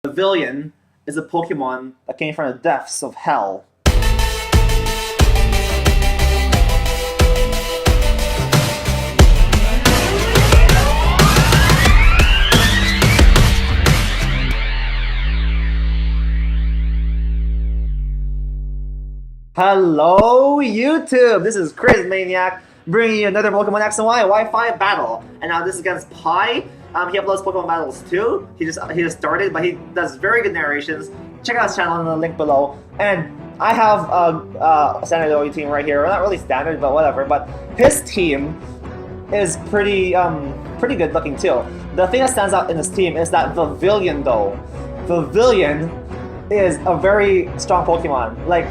Vivillion is a Pokemon that came from the depths of hell. Hello YouTube! This is Chrizmaniac bringing you another Pokemon X and Y Wi-Fi battle. And now this is against Pi. He uploads Pokemon battles too. He just started, but he does very good narrations. Check out his channel in the link below. And I have a standard OE team right here. Well, not really standard, but whatever. But his team is pretty good looking too. The thing that stands out in his team is that Vivillion though. Vivillion is a very strong Pokemon. Like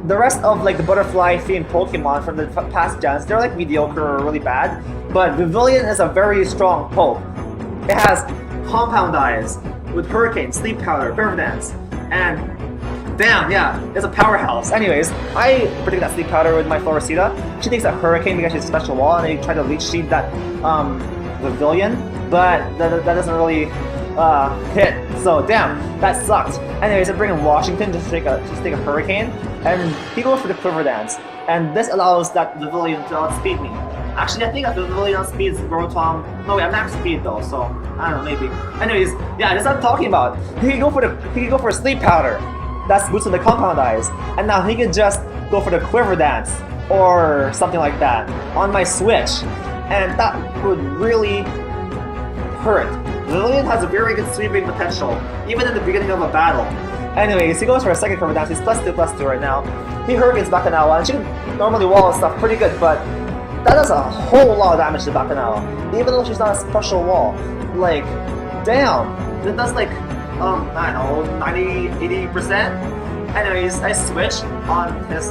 the rest of like the butterfly themed Pokemon from the past gens, they're like mediocre or really bad. But Vivillion is a very strong poke. It has Compound Eyes with Hurricane, Sleep Powder, Curve Dance, and damn, yeah, it's a powerhouse. Anyways, I predict that Sleep Powder with my Floresita. She takes that Hurricane because she's a special wall, and they try to Leech Seed that Vivillion, but that doesn't really hit. So damn, that sucked. Anyways, I bring in Washington just to take a Hurricane, and he goes for the Quiver Dance, and this allows that Vivillion to outspeed me. Actually, I think that Vivillion outspeeds Rotom. No, wait, I'm max speed though, so I don't know, maybe. Anyways, yeah, that's what I'm talking about. He can go for a Sleep Powder. That's boosting the Compound Eyes, and now he can just go for the Quiver Dance or something like that on my Switch, and that would really hurt. Vivillion has a very good sweeping potential, even in the beginning of a battle. Anyways, he goes for a second Quiver Dance. He's +2/+2 right now. He Hurricanes Bakanawa, and she can normally wall and stuff pretty good, but that does a whole lot of damage to Bakanawa, even though she's not a special wall. Like, damn, that does like, I don't know, 90–80%? Anyways, I switch on his,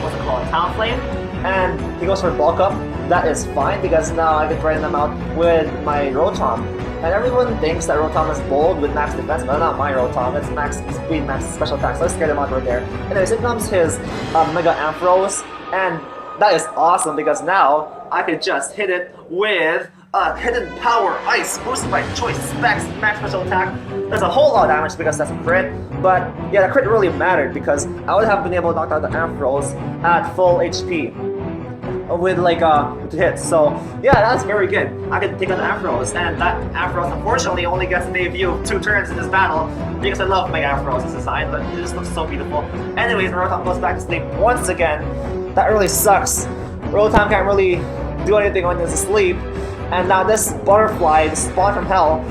what's it called, Talonflame, and he goes for Bulk Up. That is fine, because now I can threaten them out with my Rotom. And everyone thinks that Rotom is bold with max defense, but not my Rotom. It's max speed, max special attack, so let's scare them out right there. Anyways, it comes his Mega Ampharos, and that is awesome because now I can just hit it with a Hidden Power Ice, boosted by choice specs, max special attack. There's a whole lot of damage because that's a crit, but yeah, the crit really mattered because I would have been able to knock out the Ampharos at full HP with like to hit. So yeah, that's very good. I can take on the Ampharos, and that Ampharos unfortunately only gets a debut of 2 turns in this battle because I love my Ampharos as a design, but it just looks so beautiful. Anyways, Rotom goes back to sleep once again. That really sucks. Rotom can't really do anything when he's asleep, and now this butterfly, the spawn from hell,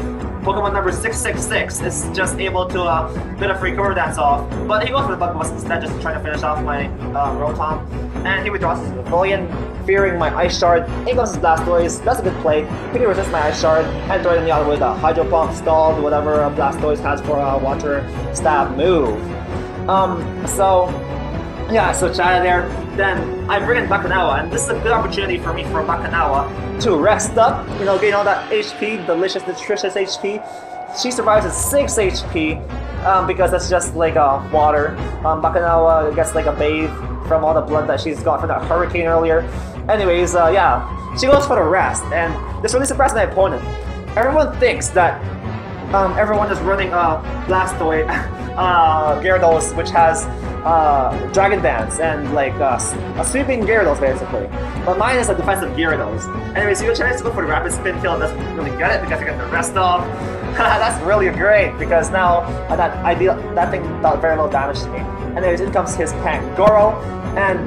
Pokemon number 666, is just able to get a free Quiver Dance off, but he goes for the Bug Bust instead, just trying to finish off my Rotom, and he withdraws his Vivillion, fearing my Ice Shard. He goes his Blastoise. That's a good play. He can resist my Ice Shard and throw it in the other with a Hydro Pump, Scald, whatever a Blastoise has for a Water Stab move. So yeah, switch out of there. Then I bring in Bakanawa, and this is a good opportunity for me for Bakanawa to rest up, you know, gain all that HP, delicious, nutritious HP. She survives at 6 HP because that's just like water. Bakanawa gets like a bathe from all the blood that she's got from that Hurricane earlier. Anyways, yeah, she goes for the rest, and this really surprised my opponent. Everyone thinks that everyone is running Blastoise, Gyarados, which has Dragon Dance and like a sweeping Gyarados basically. But mine is a defensive Gyarados. Anyways, you try to go for the Rapid Spin Kill, doesn't really get it because I get the rest off. That's really great because now that thing dealt very little damage to me. Anyways, in comes his Pangoro, and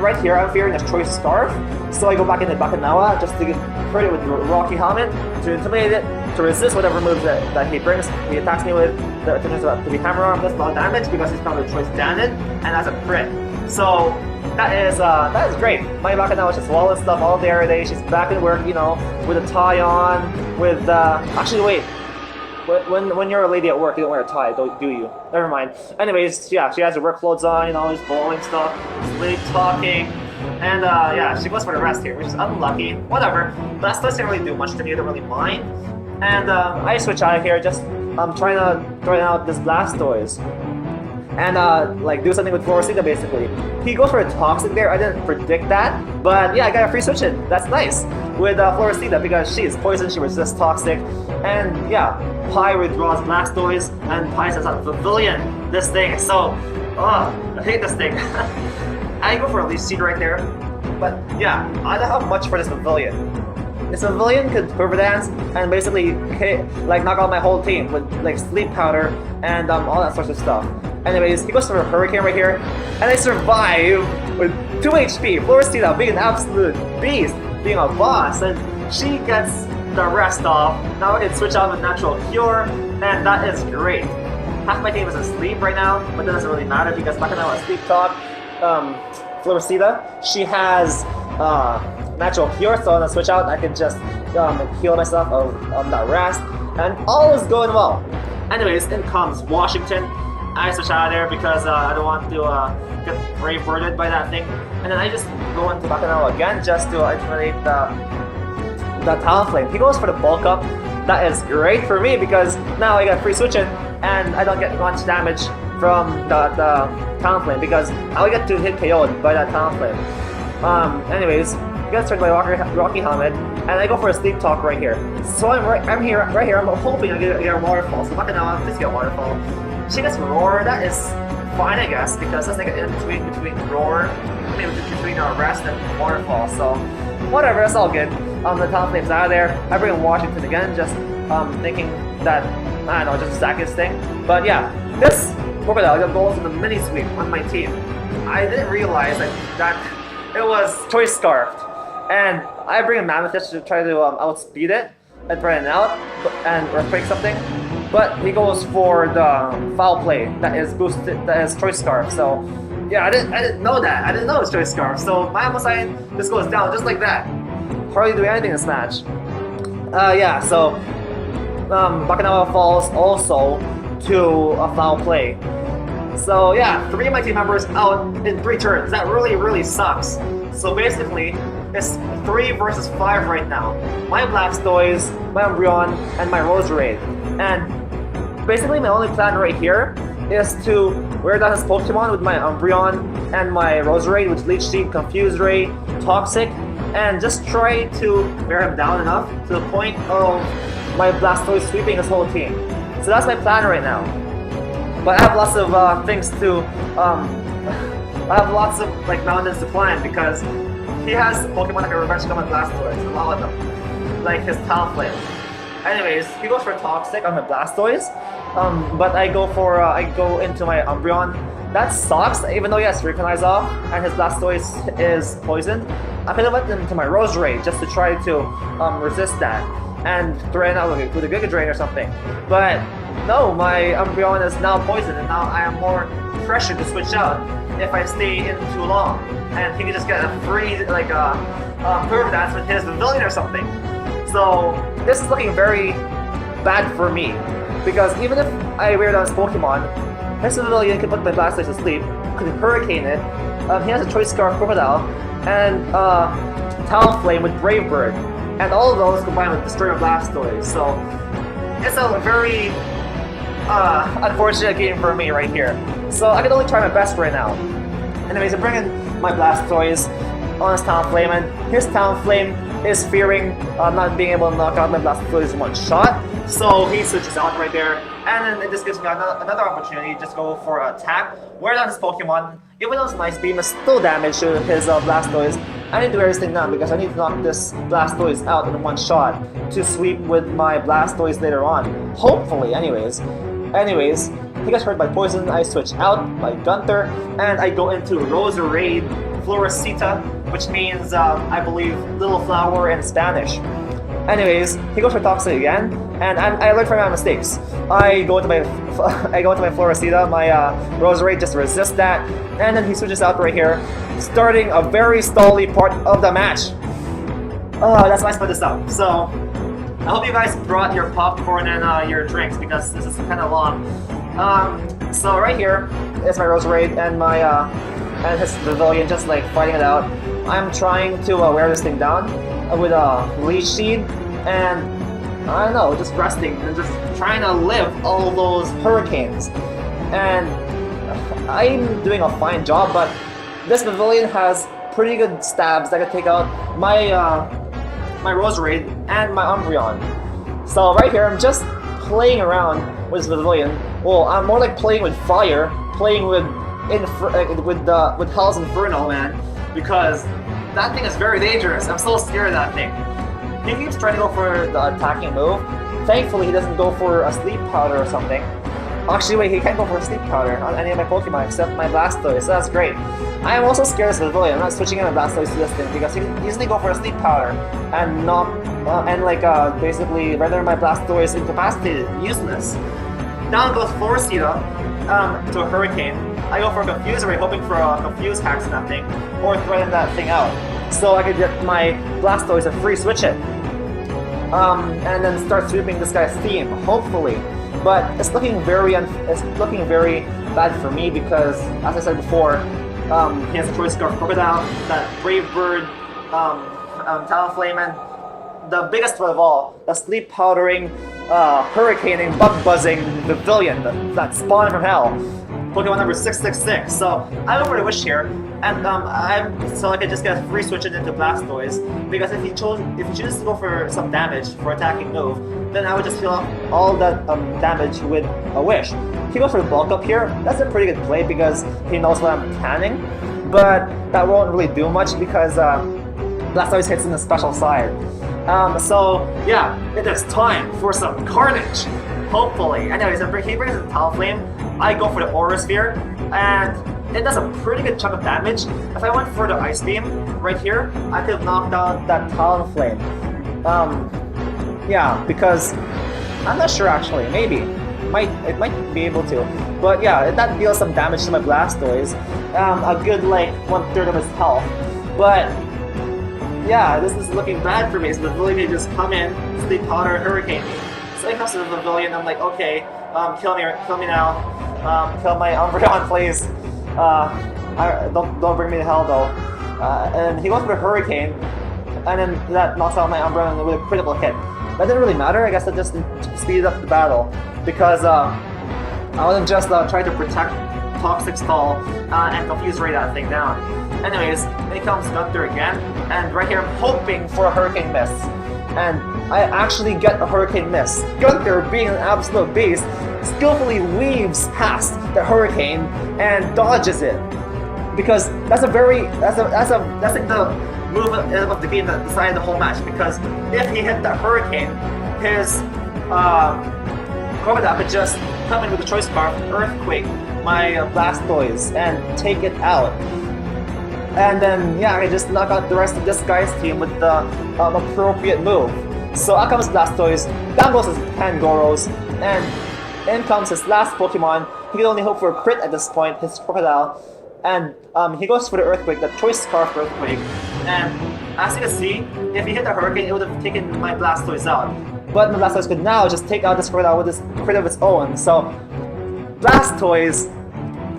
right here I'm fearing a Choice Scarf, so I go back into Bakanawa just to hit it with Rocky Helmet to intimidate it, to resist whatever moves that he brings. He attacks me with the turns out to be Hammer Arm. That's a lot of damage because he's probably Choice Damage, and that's a crit. So that is great. My Bakanawa is just wall and stuff all day every day. She's back in work, you know, with a tie on, with actually wait. When you're a lady at work, you don't wear a tie, do you? Never mind. Anyways, yeah, she has her work clothes on, you know, just bowling stuff, late talking, and yeah, she goes for the rest here, which is unlucky. Whatever. Blastoise didn't really do much to me, I don't really mind. And I switch out of here, just trying to throw out this Blastoise. and like do something with Floricida basically. He goes for a Toxic there. I didn't predict that, but yeah, I got a free switch in. That's nice with Floricida because she's poison, she resists Toxic, and yeah, Pi withdraws Blastoise, and Pi sends out Vivillion, this thing. So, I hate this thing. I go for a Leech Seed right there, but yeah, I don't have much for this Vivillion. This Vivillion could Quiver Dance and basically like knock out my whole team with like Sleep Powder and all that sorts of stuff. Anyways, he goes for a Hurricane right here, and I survive with 2 HP. Floricida being an absolute beast, being a boss, and she gets the rest off. Now I can switch out with Natural Cure, and that is great. Half my team is asleep right now, but that doesn't really matter because back now Sleep Talk, Floricida, she has Natural Cure, so I'm gonna switch out. I can just heal myself of that rest, and all is going well. Anyways, in comes Washington. I switch out of there because I don't want to get Brave Birded by that thing, and then I just go into Bacchanal again just to intimidate the Talonflame. He goes for the Bulk Up. That is great for me because now I got free switch in, and I don't get much damage from the Talonflame because I only get to hit KO'd by that Talonflame. Anyways, gets started by Rocky Helmet, and I go for a Sleep Talk right here. So I'm here. I'm hoping I get a Waterfall. So Bacchanal, please get a Waterfall. She gets Roar. That is fine, I guess, because that's like an in between Roar, maybe between Rest and Waterfall. So whatever, that's all good. The Talonflame's out of there. I bring in Washington again, just thinking that I don't know, just sack this thing. But yeah, this Krookodile got goals in the mini sweep on my team. I didn't realize that it was Choice Scarfed, and I bring in Mammoth to try to outspeed it and thread it out and Earthquake something. But he goes for the Foul Play that is boosted, that is Choice Scarf. So yeah, I didn't know that. I didn't know it was Choice Scarf. So my Mamoswine just goes down just like that. Hardly doing anything in this match. Yeah, so Bacchanal falls also to a Foul Play. So yeah, 3 of my team members out in 3 turns. That really sucks. So basically, it's 3 versus 5 right now. My Blastoise, my Umbreon, and my Roserade. And basically my only plan right here is to wear down his Pokemon with my Umbreon and my Roserade with Leech Seed, Confuse Ray, Toxic, and just try to wear him down enough to the point of my Blastoise sweeping his whole team. So that's my plan right now. But I have lots of things to, I have lots of like mountains to climb because he has Pokemon like a Revenge Come and Blastoise, a lot of them, like his Talonflame. Anyways, he goes for Toxic on my Blastoise, but I go into my Umbreon. That sucks, even though he has Recognize off and his Blastoise is poisoned. I could have went into my Roserade just to try to resist that and threaten out with a Giga Drain or something. But no, my Umbreon is now poisoned, and now I am more pressured to switch out if I stay in too long. And he can just get a free like Quiver Dance with his Vivillion or something. So this is looking very bad for me because even if I wear down his Pokemon, his Vivillion can put my Blastoise to sleep, could Hurricane it. He has a Choice Scarf Krookodile and Talonflame with Brave Bird, and all of those combined with Destroy Blastoise. So it's a very unfortunate game for me right here. So I can only try my best right now. Anyways, I bring in my Blastoise on his Talonflame, and his Talonflame is fearing not being able to knock out my Blastoise in one shot. So he switches out right there, and then this gives me another opportunity to just go for an attack, wear down his Pokemon. Even though his Nice Beam is still damage to his Blastoise, I need to do everything now because I need to knock this Blastoise out in one shot to sweep with my Blastoise later on. Hopefully, anyways, he gets hurt by poison. I switch out by Gunther, and I go into Roserade Floricita, which means I believe Little Flower in Spanish. Anyways, he goes for Toxic again, and I learned from my mistakes. I go into my Floricita, my Roserade just resists that, and then he switches out right here, starting a very stally part of the match. That's why I split this up. So I hope you guys brought your popcorn and your drinks because this is kind of long. So right here is my Roserade and my and his Vivillion just like fighting it out. I'm trying to wear this thing down with a Leech Seed, and I don't know, just resting and just trying to live all those hurricanes. And I'm doing a fine job, but this Vivillion has pretty good stabs that can take out my my Roserade and my Umbreon. So right here, I'm just playing around with Vivillion. Well, I'm more like playing with fire, playing with Hell's Inferno, man, because that thing is very dangerous. I'm so scared of that thing. He keeps trying to go for the attacking move. Thankfully, he doesn't go for a sleep powder or something. Actually, wait, he can't go for a sleep powder on any of my Pokemon except my Blastoise, so that's great. I am also scared of Vivillion. I'm not switching in my Blastoise to this thing because he can easily go for a sleep powder and not, basically render my Blastoise incapacitated, useless. Down goes Florida to a Hurricane. I go for a Confuse Ray, hoping for a Confuse Hacks in that thing, or threaten that thing out, so I could get my Blastoise a free switch it. And then start sweeping this guy's team, hopefully. But it's looking very bad for me because, as I said before, he has a choice scarf Krookodile, that Brave Bird, Talonflame, and the biggest one of all, the sleep powdering, hurricaning, bug buzzing Vivillion, that spawn from hell. Pokemon number 666. So I go for the Wish here, and so I can just get a free switch it into Blastoise, because if he chooses to go for some damage for attacking move, then I would just heal off all that damage with a Wish. If he goes for the bulk up here, that's a pretty good play because he knows what I'm canning, but that won't really do much because Blastoise hits in the special side. So yeah, it is time for some carnage, hopefully. Anyways, he brings in Talonflame. I go for the Aura Sphere, and it does a pretty good chunk of damage. If I went for the Ice Beam right here, I could have knocked out that Talonflame. Yeah, because I'm not sure actually. Maybe it might be able to, but yeah, that deals some damage to my Blastoise. A good like 1/3 of his health, but. Yeah, this is looking bad for me. So the Vivillion may just come in, Sleep Powder, Hurricane me. So he comes to the Vivillion, I'm like, okay, kill me now. Kill my Umbreon, please. Don't bring me to hell though. And he goes for the Hurricane, and then that knocks out my Umbreon with a critical hit. That didn't really matter. I guess that just speeded up the battle because I wasn't just trying to protect Toxic Skull and Confuse Ray that thing down. Anyways, then comes Gunter again, and right here I'm hoping for a Hurricane Miss. And I actually get a Hurricane Miss. Gunter, being an absolute beast, skillfully weaves past the Hurricane and dodges it. Because that's like the move of the game that decided the whole match. Because if he hit the Hurricane, his Krookodile could just come in with the Choice Scarf, Earthquake my Blastoise, and take it out. And then, yeah, I just knock out the rest of this guy's team with the appropriate move. So out comes Blastoise, down goes his Pangoros, and in comes his last Pokemon. He can only hope for a crit at this point, his Krookodile. And he goes for the Earthquake, the Choice Scarf Earthquake. And as you can see, if he hit the Hurricane, it would have taken my Blastoise out. But my Blastoise could now just take out this Krookodile with this crit of its own. So Blastoise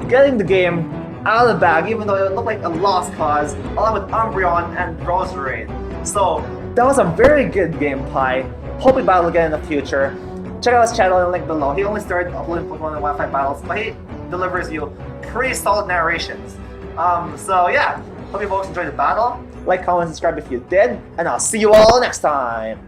getting the game out of the bag, even though it looked like a lost cause, along with Umbreon and Roserade. So that was a very good game, Pi. Hope we battle again in the future. Check out his channel in the link below. He only started uploading Pokemon and Wi-Fi battles, but he delivers you pretty solid narrations. So yeah, hope you folks enjoyed the battle. Like, comment, subscribe if you did, and I'll see you all next time.